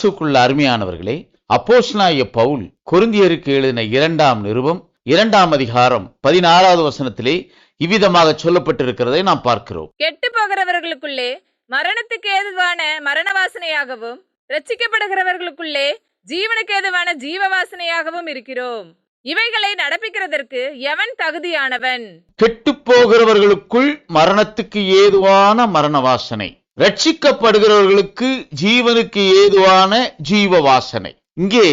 கிறிஸ்துவுக்குள்ள அருமையானவர்களே, அப்போஸ்தலனாகிய பவுல் கொரிந்தியருக்கு எழுதின 2ஆம் நிருபம் 2ஆம் அதிகாரம் 16வது வசனத்திலே இவ்விதமாக சொல்லப்பட்டிருக்கிறதை நாம் பார்க்கிறோம். கெட்டு போகிறவர்களுக்குள்ளே மரணத்துக்கு ஏதுவான மரண வாசனையாகவும், ரட்சிக்கப்படுகிறவர்களுக்குள்ளே ஜீவனுக்கு ஏதுவான ஜீவ வாசனையாகவும் இருக்கிறோம். இவைகளை நடப்பிக்கிறதற்கு எவன் தகுதியானவன்? கெட்டு போகிறவர்களுக்குள் மரணத்துக்கு ஏதுவான மரண வாசனை, ரட்சிக்கப்படுகிறவர்களுக்கு ஜீவனுக்கு ஏதுவான ஜீவ வாசனை. இங்கே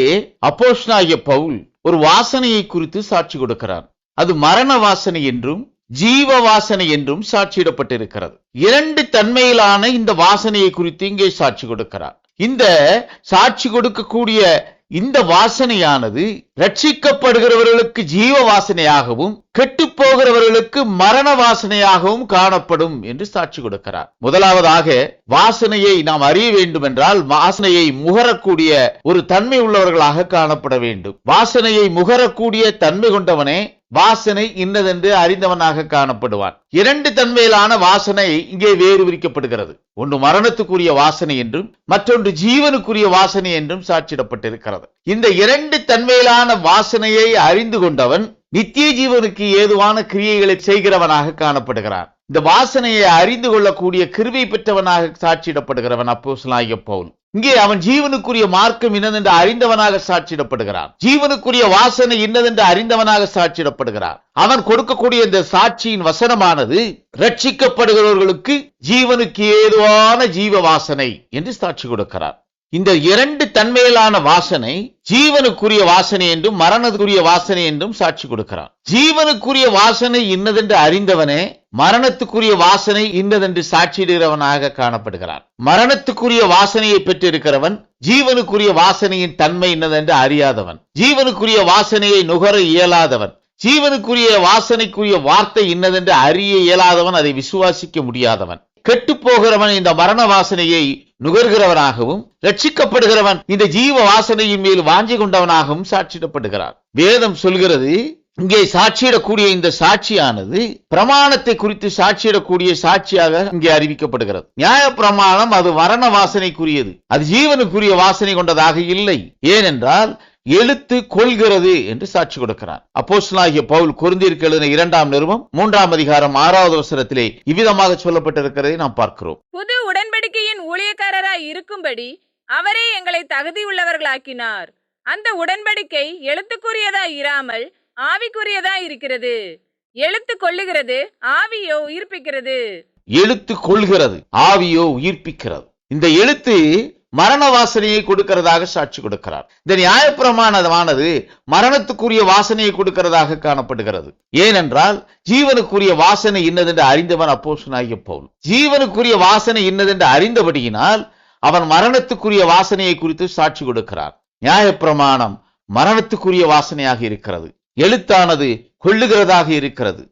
அப்போஸ்தலனாகிய பவுல் ஒரு வாசனையை குறித்து சாட்சி கொடுக்கிறார். அது மரண வாசனை என்றும் ஜீவ வாசனை என்றும் சாட்சியிடப்பட்டிருக்கிறது. 2 தன்மையிலான இந்த வாசனையை குறித்து இங்கே சாட்சி கொடுக்கிறார். இந்த சாட்சி கொடுக்கக்கூடிய இந்த வாசனையானது ரட்சிக்கப்படுகிறவர்களுக்கு ஜீவ வாசனையாகவும், கெட்டு போகிறவர்களுக்கு மரண வாசனையாகவும் காணப்படும் என்று சாட்சி கொடுக்கிறார். முதலாவதாக வாசனையை நாம் அறிய வேண்டும் என்றால் வாசனையை முகரக்கூடிய ஒரு தன்மை உள்ளவர்களாக காணப்பட வேண்டும். வாசனையை முகரக்கூடிய தன்மை கொண்டவனே வாசனை இன்னதென்று அறிந்தவனாக காணப்படுவான். 2 தன்மையிலான வாசனை இங்கே வேறு விரிக்கப்படுகிறது. ஒன்று மரணத்துக்குரிய வாசனை என்றும் மற்றொன்று ஜீவனுக்குரிய வாசனை என்றும் சாட்சியிடப்பட்டிருக்கிறது. இந்த 2 தன்மையிலான வாசனையை அறிந்து கொண்டவன் நித்திய ஜீவனுக்கு ஏதுவான கிரியைகளை செய்கிறவனாக காணப்படுகிறான். இந்த வாசனையை அறிந்து கொள்ளக்கூடிய கிருபை பெற்றவனாக சாட்சியிடப்படுகிறவன் அப்போஸ்தலனாகிய பவுல். இங்கே அவன் ஜீவனுக்குரிய மார்க்கம் இன்னதென்று அறிந்தவனாக சாட்சியிடப்படுகிறான். ஜீவனுக்குரிய வாசனை இன்னதென்று அறிந்தவனாக சாட்சியிடப்படுகிறான். அவன் கொடுக்கக்கூடிய இந்த சாட்சியின் வசனமானது ரட்சிக்கப்படுகிறவர்களுக்கு ஜீவனுக்கு ஏதுவான ஜீவ வாசனை என்று சாட்சி கொடுக்கிறார். இந்த 2 தன்மையிலான வாசனை ஜீவனுக்குரிய வாசனை என்றும் மரணத்துக்குரிய வாசனை என்றும் சாட்சி கொடுக்கிறான். ஜீவனுக்குரிய வாசனை இன்னதென்று அறிந்தவனே மரணத்துக்குரிய வாசனை இன்னதென்று சாட்சியிடுகிறவனாக காணப்படுகிறான். மரணத்துக்குரிய வாசனையை பெற்றிருக்கிறவன் ஜீவனுக்குரிய வாசனையின் தன்மை இன்னதென்று அறியாதவன், ஜீவனுக்குரிய வாசனையை நுகர இயலாதவன், ஜீவனுக்குரிய வாசனைக்குரிய வார்த்தை இன்னதென்று அறிய இயலாதவன், அதை விசுவாசிக்க முடியாதவன். கெட்டு போகிறவன் இந்த மரண வாசனையை நுகர்கிறவனாகவும், ரட்சிக்கப்படுகிறவன் இந்த ஜீவ வாசனையின் மேல் வாஞ்சி கொண்டவனாகவும் சாட்சியிடப்படுகிறார். வேதம் சொல்கிறது, இங்கே சாட்சியிடக்கூடிய இந்த சாட்சியானது பிரமாணத்தை குறித்து சாட்சியிடக்கூடிய சாட்சியாக இங்கே அறிவிக்கப்படுகிறது. நியாய பிரமாணம் அது மரண வாசனைக்குரியது, அது ஜீவனுக்குரிய வாசனை கொண்டதாக இல்லை. ஏனென்றால் எழுத்து கொள்கிறது என்று சாட்சி கொடுக்கிறார். அப்போஸ்தலனாகிய பவுல் கொரிந்தியருக்கு எழுதின 2ஆம் நிருபம் 3ஆம் அதிகாரம் 6வது வசனத்திலே இவ்விதமாக சொல்லப்பட்டிருக்கிறதை நாம் பார்க்கிறோம். புது உடன்படிக்கையின் ஊழியக்காரராய் இருக்கும்படி அவரே எங்களை தகுதி உள்ளவர்களாக்கினார். அந்த உடன்படிக்கை எழுத்துக்குரியதாய் இராமல் ஆவிக்குரியதாய் இருக்கிறது. எழுத்து கொள்ளுகிறது, ஆவியோ உயிர்ப்பிக்கிறது. எழுத்து கொள்கிறது, ஆவியோ உயிர்ப்பிக்கிறது. இந்த எழுத்து மரண வாசனையை கொடுக்கிறதாக சாட்சி கொடுக்கிறார். இந்த நியாயப்பிரமாணமானது மரணத்துக்குரிய வாசனையை கொடுக்கிறதாக காணப்படுகிறது. ஏனென்றால் ஜீவனுக்குரிய வாசனை இன்னதென்று அறிந்தவன் அப்போஸ்தலனாகிய பவுல். ஜீவனுக்குரிய வாசனை இன்னதென்று அறிந்தபடியினால் அவன் மரணத்துக்குரிய வாசனையை குறித்து சாட்சி கொடுக்கிறார். நியாயப்பிரமாணம் மரணத்துக்குரிய வாசனையாக இருக்கிறது, எழுத்தானது கொள்ளுகிறதாக இருக்கிறது,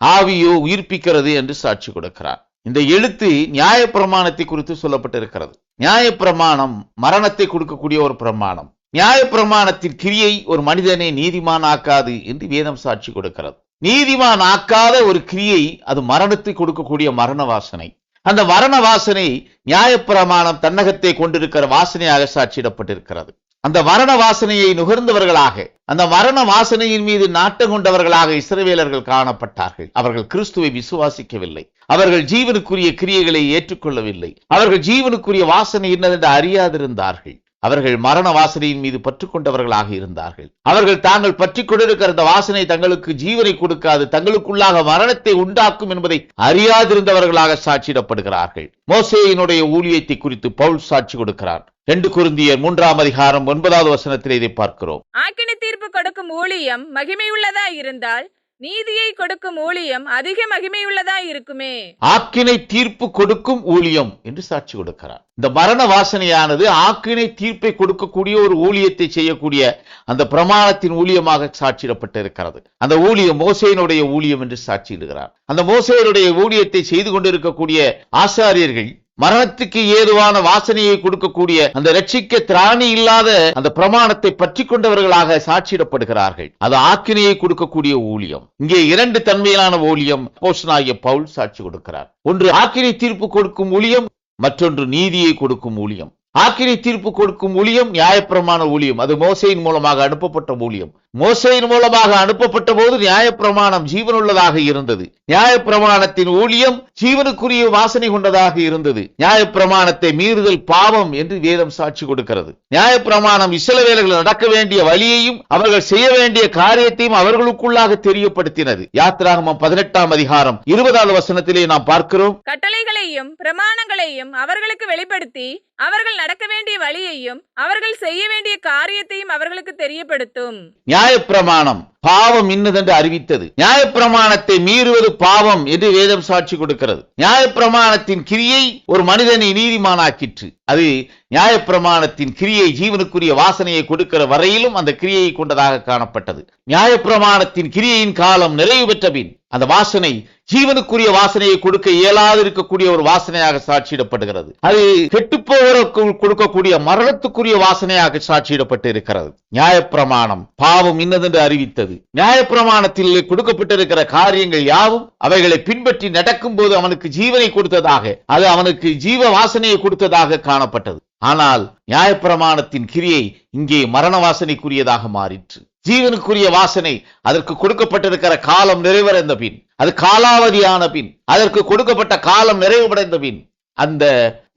ஆவியோ உயிர்ப்பிக்கிறது என்று சாட்சி கொடுக்கிறார். இந்த எழுத்து நியாயப்பிரமாணத்தை குறித்து சொல்லப்பட்டிருக்கிறது. நியாயப்பிரமாணம் மரணத்தை கொடுக்கக்கூடிய ஒரு பிரமாணம். நியாயப்பிரமாணத்தின் கிரியை ஒரு மனிதனை நீதிமான் ஆக்காது என்று வேதம் சாட்சி கொடுக்கிறது. நீதிமான் ஆக்காத ஒரு கிரியை அது மரணத்தை கொடுக்கக்கூடிய மரண வாசனை. அந்த மரண வாசனை நியாயப்பிரமாணம் தன்னகத்தை கொண்டிருக்கிற வாசனையாக சாட்சியிடப்பட்டிருக்கிறது. அந்த மரண வாசனையை நுகர்ந்தவர்களாக, அந்த மரண வாசனையின் மீது நாட்டம் கொண்டவர்களாக இஸ்ரவேலர்கள் காணப்பட்டார்கள். அவர்கள் கிறிஸ்துவை விசுவாசிக்கவில்லை, அவர்கள் ஜீவனுக்குரிய கிரியைகளை ஏற்றுக்கொள்ளவில்லை, அவர்கள் ஜீவனுக்குரிய வாசனை என்னதென்று அறியாதிருந்தார்கள். அவர்கள் மரண வாசனையின் மீது பற்று கொண்டவர்களாக இருந்தார்கள். அவர்கள் தாங்கள் பற்றி கொண்டிருக்கிற அந்த வாசனை தங்களுக்கு ஜீவனை கொடுக்காது, தங்களுக்குள்ளாக மரணத்தை உண்டாக்கும் என்பதை அறியாதிருந்தவர்களாக சாட்சியிடப்படுகிறார்கள். மோசேயினுடைய ஊழியத்தை குறித்து பவுல் சாட்சி கொடுக்கிறார். 2 கொரிந்தியர் 3ஆம் அதிகாரம் 9வது வசனத்தில் இதை பார்க்கிறோம். ஆக்கினை தீர்ப்பு கொடுக்கும் ஊழியம் மகிமையுள்ளதா இருந்தால் நீதியை கொடுக்கும் ஊழியம் அதிக மகிமையுள்ளதா இருக்குமே. ஆக்கினை தீர்ப்பு கொடுக்கும் ஊழியம் என்று சாட்சி கொடுக்கிறார். இந்த மரண வாசனையானது ஆக்கினை தீர்ப்பை கொடுக்கக்கூடிய ஒரு ஊழியத்தை செய்யக்கூடிய அந்த பிரமாணத்தின் ஊழியமாக சாட்சியிடப்பட்டிருக்கிறது. அந்த ஊழியம் மோசேயினுடைய ஊழியம் என்று சாட்சியிடுகிறார். அந்த மோசேயினுடைய ஊழியத்தை செய்து கொண்டிருக்கக்கூடிய ஆசாரியர்கள் மரணத்துக்கு ஏதுவான வாசனையை கொடுக்கக்கூடிய அந்த ரட்சிக்க திராணி இல்லாத அந்த பிரமாணத்தை பற்றி கொண்டவர்களாக சாட்சியிடப்படுகிறார்கள். அது ஆக்கினையை கொடுக்கக்கூடிய ஊழியம். இங்கே 2 தன்மையிலான ஊழியம் அப்போஸ்தலனாகிய பவுல் சாட்சி கொடுக்கிறார். ஒன்று ஆக்கினை தீர்ப்பு கொடுக்கும் ஊழியம், மற்றொன்று நீதியை கொடுக்கும் ஊழியம். ஆக்கினை தீர்ப்பு கொடுக்கும் ஊழியம் நியாயப்பிரமாண ஊழியம். அது மோசேயின் மூலமாக அனுப்பப்பட்ட ஊழியம். மோசேயின் மூலமாக அனுப்பப்பட்ட போது நியாயப்பிரமாணம் ஜீவனுள்ளதாக இருந்தது. நியாயப்பிரமாணத்தின் ஊழியம் ஜீவனுக்குரிய வாசனை கொண்டதாக இருந்தது. நியாயப்பிரமாணத்தை மீறுதல் பாவம் என்று வேதம் சாட்சி கொடுக்கிறது. நியாயப்பிரமாணம் இஸ்ரவேலர்கள் நடக்க வேண்டிய வழியையும் அவர்கள் செய்ய வேண்டிய காரியத்தையும் அவர்களுக்குள்ளாக தெரியப்படுத்தினது. யாத்திராகமம் 18ஆம் அதிகாரம் 20வது வசனத்திலே நாம் பார்க்கிறோம். கட்டளைகளையும் பிரமாணங்களையும் அவர்களுக்கு வெளிப்படுத்தி அவர்கள் நடக்க வேண்டிய வழியையும் அவர்கள் செய்ய வேண்டிய காரியத்தையும் அவர்களுக்கு தெரியப்படுத்தும். நியாயப்பிரமாணம் பாவம் இன்னதென்று அறிவித்தது. நியாயப்பிரமாணத்தை மீறுவது பாவம் என்று வேதம் சாட்சி கொடுக்கிறது. நியாயப்பிரமாணத்தின் கிரியை ஒரு மனிதனை நீதிமானாக்கிற்று. அது நியாயப்பிரமாணத்தின் கிரியை ஜீவனுக்குரிய வாசனையை கொடுக்கிற வரையிலும் அந்த கிரியையை கொண்டதாக காணப்பட்டது. நியாயப்பிரமாணத்தின் கிரியையின் காலம் நிறைவு பெற்ற பின் அந்த வாசனை ஜீவனுக்குரிய வாசனையை கொடுக்க இயலாது இருக்கக்கூடிய ஒரு வாசனையாக சாட்சியிடப்படுகிறது. அது கெட்டுப்போவதற்கு கொடுக்கக்கூடிய மரணத்துக்குரிய வாசனையாக சாட்சியிடப்பட்டு இருக்கிறது. நியாயப்பிரமாணம் பாவம் இன்னதென்று அறிவித்தது. நியாயப்பிரமாணத்தில் கொடுக்கப்பட்டிருக்கிற காரியங்கள் யாவும் அவைகளை பின்பற்றி நடக்கும் போது அவனுக்கு ஜீவனை கொடுத்ததாக, அது அவனுக்கு ஜீவ வாசனையை கொடுத்ததாக காணப்பட்டது. ஆனால் நியாயப்பிரமாணத்தின் கிரியை இங்கே மரண வாசனைக்குரியதாக மாறிற்று. ஜீவனுக்குரிய வாசனை அதற்கு கொடுக்கப்பட்டிருக்கிற காலம் நிறைவடைந்த பின், அது காலாவதியான பின், அதற்கு கொடுக்கப்பட்ட காலம் நிறைவடைந்த பின் அந்த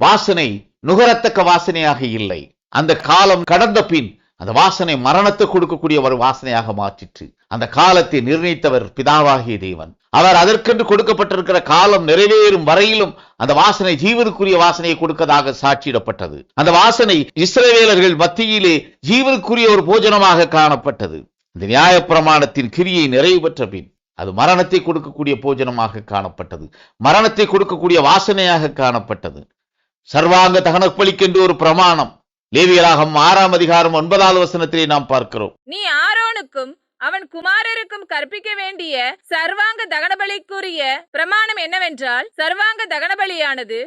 வாசனை நுகரத்தக்க வாசனையாக இல்லை. அந்த காலம் கடந்த பின் அந்த வாசனை மரணத்தை கொடுக்கக்கூடிய ஒரு வாசனையாக மாற்றிற்று. அந்த காலத்தை நிர்ணயித்தவர் பிதாவாகிய தேவன். அவர் அதற்கென்று கொடுக்கப்பட்டிருக்கிற காலம் நிறைவேறும் வரையிலும் அந்த வாசனை ஜீவனுக்குரிய வாசனையை கொடுக்கதாக சாட்சியிடப்பட்டது. அந்த வாசனை இஸ்ரவேலர்கள் மத்தியிலே ஜீவனுக்குரிய ஒரு போஜனமாக காணப்பட்டது. இந்த நியாயப்பிரமாணத்தின் கிரியை நிறைவு பெற்ற பின் அது மரணத்தை கொடுக்கக்கூடிய போஜனமாக காணப்பட்டது. மரணத்தை கொடுக்கக்கூடிய வாசனையாக காணப்பட்டது. சர்வாங்க தகனப்பலிக்கென்று ஒரு பிரமாணம் லேவியராகமம் 6ஆம் அதிகாரம் 9வது வசனத்திலே நாம் பார்க்கிறோம். நீ ஆரோனுக்கும் அவன் குமாரருக்கும் கற்பிக்க வேண்டிய சர்வாங்க தகனபலிக்குரிய பிரமாணம் என்னவென்றால், சர்வாங்க தகனபலியானது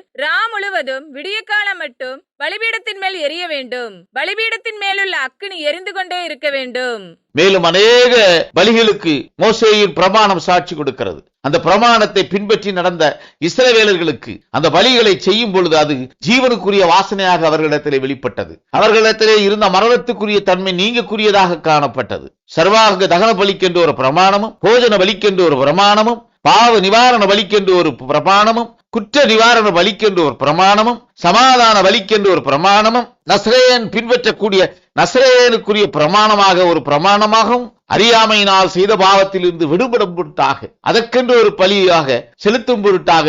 முழுவதும் விடிய காலம் மட்டும் பலிபீடத்தின் மேல் எரிய வேண்டும். பலிபீடத்தின் மேலுள்ள அக்கினி எரிந்து கொண்டே இருக்க வேண்டும். மேலும் அநேக பலிகளுக்கு மோசேயின் பிரமாணம் சாட்சி கொடுக்கிறது. அந்த பிரமாணத்தை பின்பற்றி நடந்த இஸ்ரவேலர்களுக்கு அந்த பலிகளை செய்யும் பொழுது அது ஜீவனுக்குரிய வாசனையாக அவர்களிடத்திலே வெளிப்பட்டது. அவர்களிடத்திலே இருந்த மரணத்துக்குரிய தன்மை நீங்கக்கூடியதாக காணப்பட்டது. சர்வாங்க தகன பலிக்கென்று ஒரு பிரமாணமும், போஜன பலிக்கென்று ஒரு பிரமாணமும், பாவ நிவாரண பலிக்கென்று ஒரு பிரமாணமும், குற்ற நிவாரண பலிக்கென்று ஒரு பிரமாணமும், சமாதான பலிக்கென்று ஒரு பிரமாணமும், நசரேயன் பின்பற்றக்கூடிய நசரேயனுக்குரிய பிரமாணமாக ஒரு பிரமாணமாகவும், அறியாமையினால் செய்த பாவத்தில் இருந்து விடுபடும் பொருட்டாக அதற்கென்று ஒரு பலியாக செலுத்தும் பொருட்டாக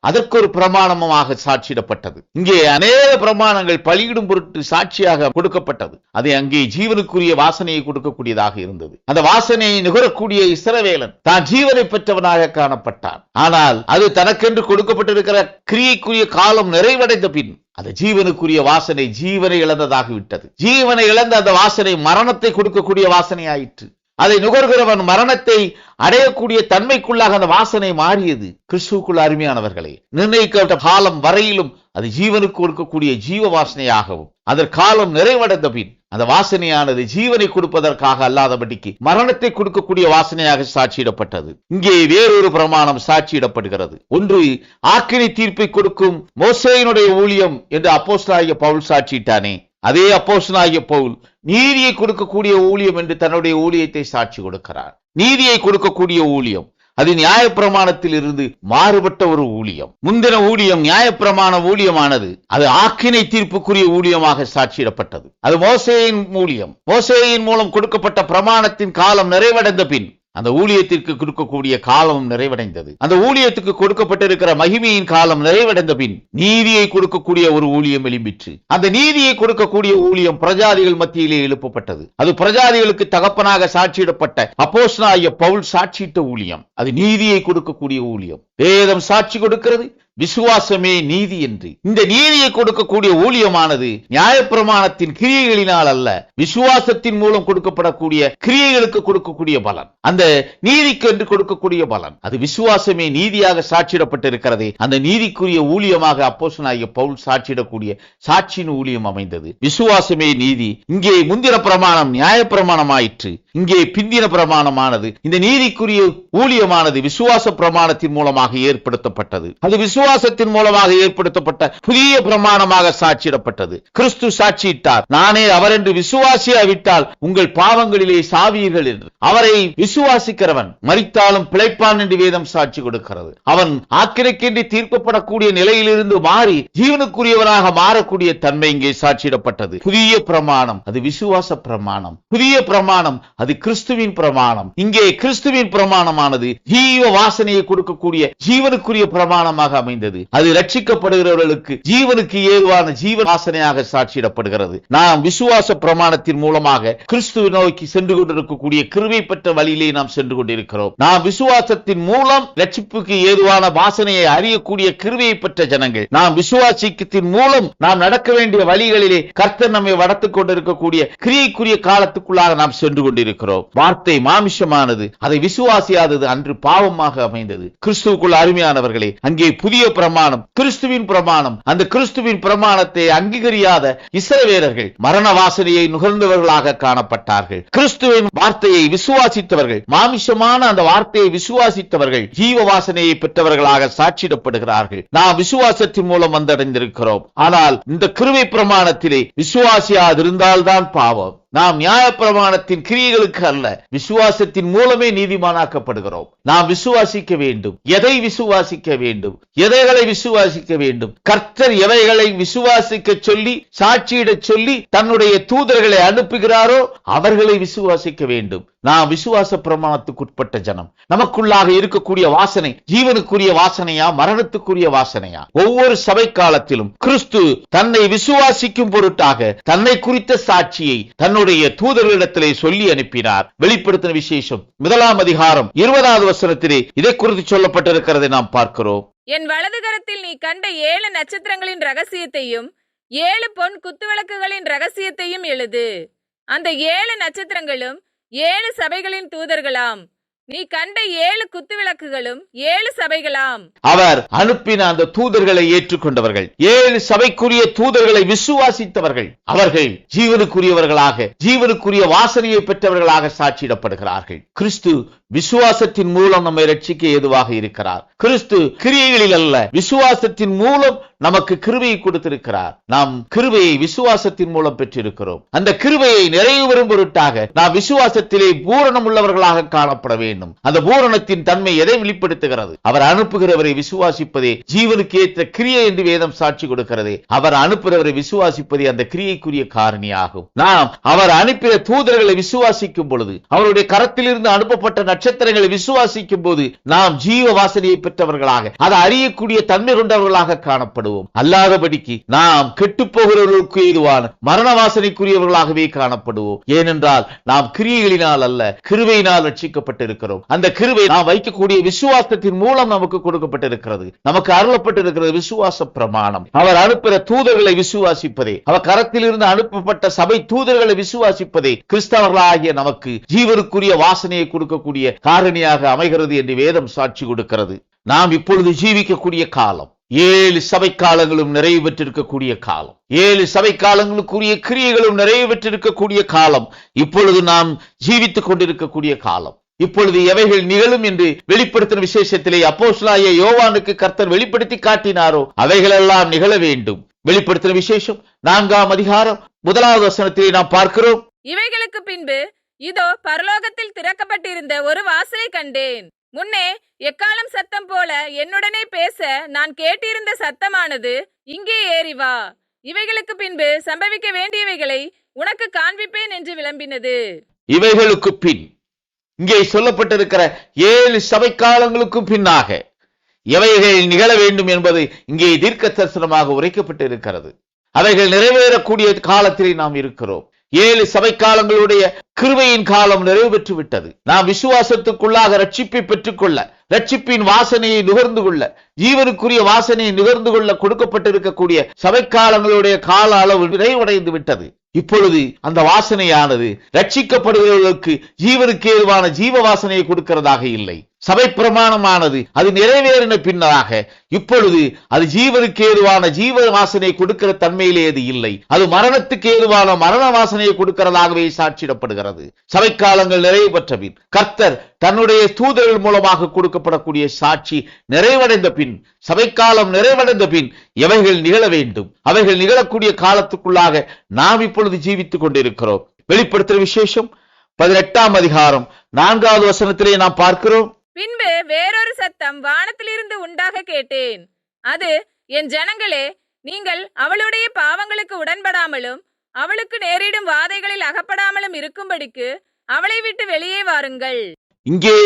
அதற்கு ஒரு பிரமாணமாக சாட்சியிடப்பட்டது. இங்கே அநேக பிரமாணங்கள் பலியிடும் பொருட்டு சாட்சியாக கொடுக்கப்பட்டது. அது அங்கே ஜீவனுக்குரிய வாசனையை கொடுக்கக்கூடியதாக இருந்தது. அந்த வாசனையை நுகரக்கூடிய இஸ்ரவேலன் தான் ஜீவனை பெற்றவனாக காணப்பட்டான். ஆனால் அது தனக்கென்று கொடுக்கப்பட்டிருக்கிற கிரியைக்குரிய காலம் நிறைவடைந்த பின் அந்த ஜீவனுக்குரிய வாசனை ஜீவனை இழந்ததாகிவிட்டது. ஜீவனை இழந்த அந்த வாசனை மரணத்தை கொடுக்கக்கூடிய வாசனை ஆயிற்று. அதை நுகர்கிறவன் மரணத்தை அடையக்கூடிய தன்மைக்குள்ளாக அந்த வாசனை மாறியது. கிறிஸ்துவுக்குள் அருமையானவர்களே, நிர்ணயிக்கப்பட்ட காலம் வரையிலும் அது ஜீவனுக்கு கொடுக்கக்கூடிய ஜீவ வாசனையாகவும், அதன் காலம் நிறைவடைந்த பின் அந்த வாசனையானது ஜீவனை கொடுப்பதற்காக அல்லாதபடிக்கு மரணத்தை கொடுக்கக்கூடிய வாசனையாக சாட்சியிடப்பட்டது. இங்கே வேறொரு பிரமாணம் சாட்சியிடப்படுகிறது. ஒன்று ஆக்கினை தீர்ப்பை கொடுக்கும் மோசேயினுடைய ஊழியம் என்று அப்போஸ்தலனாகிய பவுல் சாட்சியிட்டானே, அதே அப்போஸ்தலனாகிய பவுல் நீதியை கொடுக்கக்கூடிய ஊழியம் என்று தன்னுடைய ஊழியத்தை சாட்சி கொடுக்கிறார். நீதியை கொடுக்கக்கூடிய ஊழியம் அது நியாயப்பிரமாணத்தில் இருந்து மாறுபட்ட ஒரு ஊழியம். முந்தின ஊழியம் நியாயப்பிரமாண ஊழியமானது அது ஆக்கினை தீர்ப்புக்குரிய ஊழியமாக சாட்சியிடப்பட்டது. அது மோசேயின் ஊழியம். மோசேயின் மூலம் கொடுக்கப்பட்ட பிரமாணத்தின் காலம் நிறைவடைந்த பின் அந்த ஊழியத்திற்கு கொடுக்கக்கூடிய காலம் நிறைவடைந்தது. அந்த ஊழியத்துக்கு கொடுக்கப்பட்டிருக்கிற மகிமையின் காலம் நிறைவடைந்த பின் நீதியை கொடுக்கக்கூடிய ஒரு ஊழியம் எழும்பிற்று. அந்த நீதியை கொடுக்கக்கூடிய ஊழியம் பிரஜாதிகள் மத்தியிலே எழுப்பப்பட்டது. அது பிரஜாதிகளுக்கு தகப்பனாக சாட்சியிடப்பட்ட அப்போஸ்தலனாகிய பவுல் சாட்சியிட்ட ஊழியம். அது நீதியை கொடுக்கக்கூடிய ஊழியம். வேதம் சாட்சி கொடுக்கிறது, விசுவாசமே நீதி என்று. இந்த நீதியை கொடுக்கக்கூடிய ஊழியமானது நியாயப்பிரமாணத்தின் கிரியைகளினால் அல்ல, விசுவாசத்தின் மூலம் கொடுக்கப்படக்கூடிய கிரியைகளுக்கு கொடுக்கக்கூடிய பலன், அந்த நீதிக்கு என்று கொடுக்கக்கூடிய பலன், அது விசுவாசமே நீதியாக சாட்சியிடப்பட்டிருக்கிறதே. அந்த நீதிக்குரிய ஊழியமாக அப்போஸ்தலனாகிய பவுல் சாட்சியிடக்கூடிய சாட்சியின் ஊழியம் அமைந்தது. விசுவாசமே நீதி. இங்கே முந்தின பிரமாணம் நியாயப்பிரமாணம் ஆயிற்று. இங்கே பிந்தின பிரமாணமானது இந்த நீதிக்குரிய ஊழியமானது விசுவாச பிரமாணத்தின் மூலமாக ஏற்படுத்தப்பட்டது. அது விசுவாச விசுவாசத்தின் மூலமாக ஏற்படுத்தப்பட்ட புதிய பிரமாணமாக சாட்சியிடப்பட்டது. கிறிஸ்து சாட்சியிட்டார், நானே அவர் என்று விசுவாசியாவிட்டால் உங்கள் பாவங்களிலே சாவீர்கள் என்று. அவரை விசுவாசிக்கிறவன் மரித்தாலும் பிழைப்பான் என்று வேதம் சாட்சி கொடுக்கிறது. அவன் ஆக்கினைக்கென்று தீர்க்கப்படக்கூடிய நிலையிலிருந்து மாறி ஜீவனுக்குரியவனாக மாறக்கூடிய தன்மை இங்கே சாட்சியிடப்பட்டது. புதிய பிரமாணம் அது விசுவாச பிரமாணம். புதிய பிரமாணம் அது கிறிஸ்துவின் பிரமாணம். இங்கே கிறிஸ்துவின் பிரமாணமானது ஜீவ வாசனையை கொடுக்கக்கூடிய ஜீவனுக்குரிய பிரமாணமாக அமைந்தது. அது ரட்சிக்கப்படுகிறவர்களுக்கு ஜீவனுக்கு ஏதுவான ஜீவ வாசனையாக சாட்சியிடப்படுகிறது. நாம் விசுவாச பிரமாணத்தின் மூலமாக கிறிஸ்துவை நோக்கி சென்று கொண்டிருக்கக்கூடிய கிருபை பெற்ற வழியிலே நாம் சென்று கொண்டிருக்கிறோம். நாம் விசுவாசத்தின் மூலம் ரட்சிப்புக்கு ஏதுவான வாசனையை அறியக்கூடிய கிருபையை பெற்ற ஜனங்கள். நாம் விசுவாசத்தின் மூலம் நாம் நடக்க வேண்டிய வழிகளிலே கர்த்தர் நம்மை வளர்த்துக் கொண்டிருக்கக்கூடிய கிரியைக்குரிய காலத்துக்குள்ளாக நாம் சென்று கொண்டிருக்கிறோம். வார்த்தை மாமிசமானது, அதை விசுவாசியாதது அன்று பாவமாக அமைந்தது. கிறிஸ்துவுக்குள் அருமையானவர்களே, அங்கே புதிய பிரமாணம் கிறிஸ்துவின் பிரமாணம். அந்த கிறிஸ்துவின் பிரமாணத்தை அங்கீகரியாத இஸ்ரவேலர்கள் மரண வாசனையை நுகர்ந்தவர்களாக காணப்பட்டார்கள். கிறிஸ்துவின் வார்த்தையை விசுவாசித்தவர்கள், மாமிசமான அந்த வார்த்தையை விசுவாசித்தவர்கள் ஜீவ வாசனையை பெற்றவர்களாக சாட்சியிடப்படுகிறார்கள். நாம் விசுவாசத்தின் மூலம் வந்தடைந்திருக்கிறோம். ஆனால் இந்த கிருபை பிரமாணத்திலே விசுவாசியாதிருந்தால்தான் பாவம். நாம் நியாய பிரமாணத்தின் கிரியைகளுக்கு அல்ல, விசுவாசத்தின் மூலமே நீதிமானாக்கப்படுகிறோம். நாம் விசுவாசிக்க வேண்டும். எதை விசுவாசிக்க வேண்டும்? எதைகளை விசுவாசிக்க வேண்டும்? கர்த்தர் எவைகளை விசுவாசிக்க சொல்லி சாட்சியிட சொல்லி தன்னுடைய தூதர்களை அனுப்புகிறாரோ அவர்களை விசுவாசிக்க வேண்டும். நாம் விசுவாச பிரமாணத்துக்குட்பட்ட ஜனம். நமக்குள்ளாக இருக்கக்கூடிய வாசனை ஜீவனுக்குரிய வாசனையா, மரணத்துக்குரிய வாசனையா? ஒவ்வொரு சபை காலத்திலும் கிறிஸ்து தன்னை விசுவாசிக்கும் பொருட்டாக தன்னை குறித்த சாட்சியை தன்னுடைய தூதர்களிடத்திலே சொல்லி அனுப்பினார். வெளிப்படுத்தின விசேஷம் 1 அதிகாரம் 20வது வசனத்திலே இதை குறித்து சொல்லப்பட்டிருக்கிறதை நாம் பார்க்கிறோம். என் வலது கரத்தில் நீ கண்ட 7 நட்சத்திரங்களின் ரகசியத்தையும் 7 பொன் குத்துவிளக்குகளின் ரகசியத்தையும் எழுது. அந்த 7 நட்சத்திரங்களும் 7 சபைகளின் தூதர்களாம். நீ கண்ட 7 குத்துவிளக்குகளும் 7 சபைகளாம். அவர் அனுப்பின அந்த தூதர்களை ஏற்றுக்கொண்டவர்கள், 7 சபைக்குரிய தூதர்களை விசுவாசித்தவர்கள், அவர்கள் ஜீவனுக்குரியவர்களாக ஜீவனுக்குரிய வாசனையை பெற்றவர்களாக சாட்சியிடப்படுகிறார்கள். கிறிஸ்து விசுவாசத்தின் மூலம் நம்மை ரட்சிக்க ஏதுவாக இருக்கிறார். கிறிஸ்து கிரியைகளில் அல்ல, விசுவாசத்தின் மூலம் நமக்கு கிருபையை கொடுத்திருக்கிறார். நாம் கிருபையை விசுவாசத்தின் மூலம் பெற்றிருக்கிறோம். அந்த கிருபையை நிறைவு பெறும் பொருட்டாக நாம் விசுவாசத்திலே பூரணம் உள்ளவர்களாக காணப்பட வேண்டும். அந்த பூரணத்தின் தன்மை எதை வெளிப்படுத்துகிறது? அவர் அனுப்புகிறவரை விசுவாசிப்பதே ஜீவனுக்கு ஏற்ற கிரியை என்று வேதம் சாட்சி கொடுக்கிறது. அவர் அனுப்புகிறவரை விசுவாசிப்பதே அந்த கிரியைக்குரிய காரணியாகும். நாம் அவர் அனுப்பிய தூதர்களை விசுவாசிக்கும் பொழுது, அவருடைய கரத்திலிருந்து அனுப்பப்பட்ட நட்சத்திரங்களை விசுவாசிக்கும் போது நாம் ஜீவ வாசனையை பெற்றவர்களாக, அதை அறியக்கூடிய தன்மை கொண்டவர்களாக காணப்படுவோம். அல்லாதபடிக்கு நாம் கெட்டு போகிறவர்களுக்கு ஏதுவான மரண வாசனைக்குரியவர்களாகவே காணப்படுவோம். ஏனென்றால் நாம் கிரியைகளினால் அல்ல, கிருபையினால் ரட்சிக்கப்பட்டிருக்கிறோம். அந்த கிருபை நாம் வைக்கக்கூடிய விசுவாசத்தின் மூலம் நமக்கு கொடுக்கப்பட்டிருக்கிறது. நமக்கு அருளப்பட்டிருக்கிறது விசுவாச பிரமாணம். அவர் அனுப்புகிற தூதர்களை விசுவாசிப்பதே, அவர் கரத்திலிருந்து அனுப்பப்பட்ட சபை தூதர்களை விசுவாசிப்பதே கிறிஸ்தவர்களாகிய நமக்கு ஜீவனுக்குரிய வாசனையை கொடுக்கக்கூடிய காரணியாக அமைகிறது என்று வேதம் சாட்சி கொடுக்கிறது. நாம் இப்பொழுது ஜீவிக்கக்கூடிய காலம் 7 சபை காலங்களும் நிறைவு பெற்றிருக்கக்கூடிய காலம். 7 சபை காலங்களுக்குரிய கிரியைகளும் நிறைவு பெற்றிருக்கக்கூடிய காலம். இப்பொழுது நாம் ஜீவித்துக் கொண்டிருக்கக்கூடிய காலம். இப்பொழுது எவைகள் நிகழும் என்று வெளிப்படுத்தின விசேஷத்திலே அப்போஸ்தலனாகிய யோவானுக்கு கர்த்தர் வெளிப்படுத்தி காட்டினாரோ அவைகளெல்லாம் நிகழ வேண்டும். வெளிப்படுத்தின விசேஷம் 4 அதிகாரம் 1வது வசனத்திலே நாம் பார்க்கிறோம். இவைகளுக்கு பின்பு இதோ பரலோகத்தில் திறக்கப்பட்டிருந்த ஒரு வாசலை கண்டேன். முன்னே எக்காலம் சத்தம் போல என்னுடனே பேச நான் கேட்டிருந்த சத்தமானது, இங்கே ஏறி வா, இவைகளுக்கு பின்பு சம்பவிக்க வேண்டியவைகளை உனக்கு காண்பிப்பேன் என்று விளம்பினது. இவைகளுக்கு பின் இங்கே சொல்லப்பட்டிருக்கிற 7 சபை காலங்களுக்கும் பின்னாக எவைகள் நிகழ வேண்டும் என்பது இங்கே தீர்க்க தரிசனமாக உரைக்கப்பட்டிருக்கிறது. அவைகள் நிறைவேறக்கூடிய காலத்திலே நாம் இருக்கிறோம். 7 சபை காலங்களுடைய கிருபையின் காலம் நிறைவு பெற்று விட்டது. நாம் விசுவாசத்துக்குள்ளாக ரட்சிப்பை பெற்றுக்கொள்ள, ரட்சிப்பின் வாசனையை நுகர்ந்து கொள்ள, ஜீவனுக்குரிய வாசனையை நுகர்ந்து கொள்ள கொடுக்கப்பட்டிருக்கக்கூடிய சபை காலங்களுடைய கால அளவு நிறைவடைந்து விட்டது. இப்பொழுது அந்த வாசனையானது ரட்சிக்கப்படுகிறவர்களுக்கு ஜீவனுக்கு ஏதுவான ஜீவ வாசனையை கொடுக்கிறதாக இல்லை. சபை பிரமாணமானது அது நிறைவேறின பின்னராக இப்பொழுது அது ஜீவனுக்கு ஏதுவான ஜீவ வாசனை கொடுக்கிற தன்மையிலே அது இல்லை. அது மரணத்துக்கு ஏதுவான மரண வாசனையை கொடுக்கிறதாகவே சாட்சியிடப்படுகிறது. சபை காலங்கள் நிறைவு பெற்ற பின் கர்த்தர் தன்னுடைய தூதர்கள் மூலமாக கொடுக்கப்படக்கூடிய சாட்சி நிறைவடைந்த பின், சபைக்காலம் நிறைவடைந்த பின் எவைகள் நிகழ வேண்டும், அவைகள் நிகழக்கூடிய காலத்துக்குள்ளாக நாம் இப்பொழுது ஜீவித்துக் கொண்டிருக்கிறோம். வெளிப்படுத்துகிற விசேஷம் 18ஆம் அதிகாரம் 4வது வசனத்திலே நாம் பார்க்கிறோம். பின்பு வேறொரு சத்தம் வானத்திலிருந்து உண்டாக கேட்டேன். அது, என் ஜனங்களே, நீங்கள் அவளுடைய பாவங்களுக்கு உடன்படாமலும் அவளுக்கு நேரிடும் வாதைகளில் அகப்படாமலும் இருக்கும்படிக்கு அவளை விட்டு வெளியே வாருங்கள். இங்கே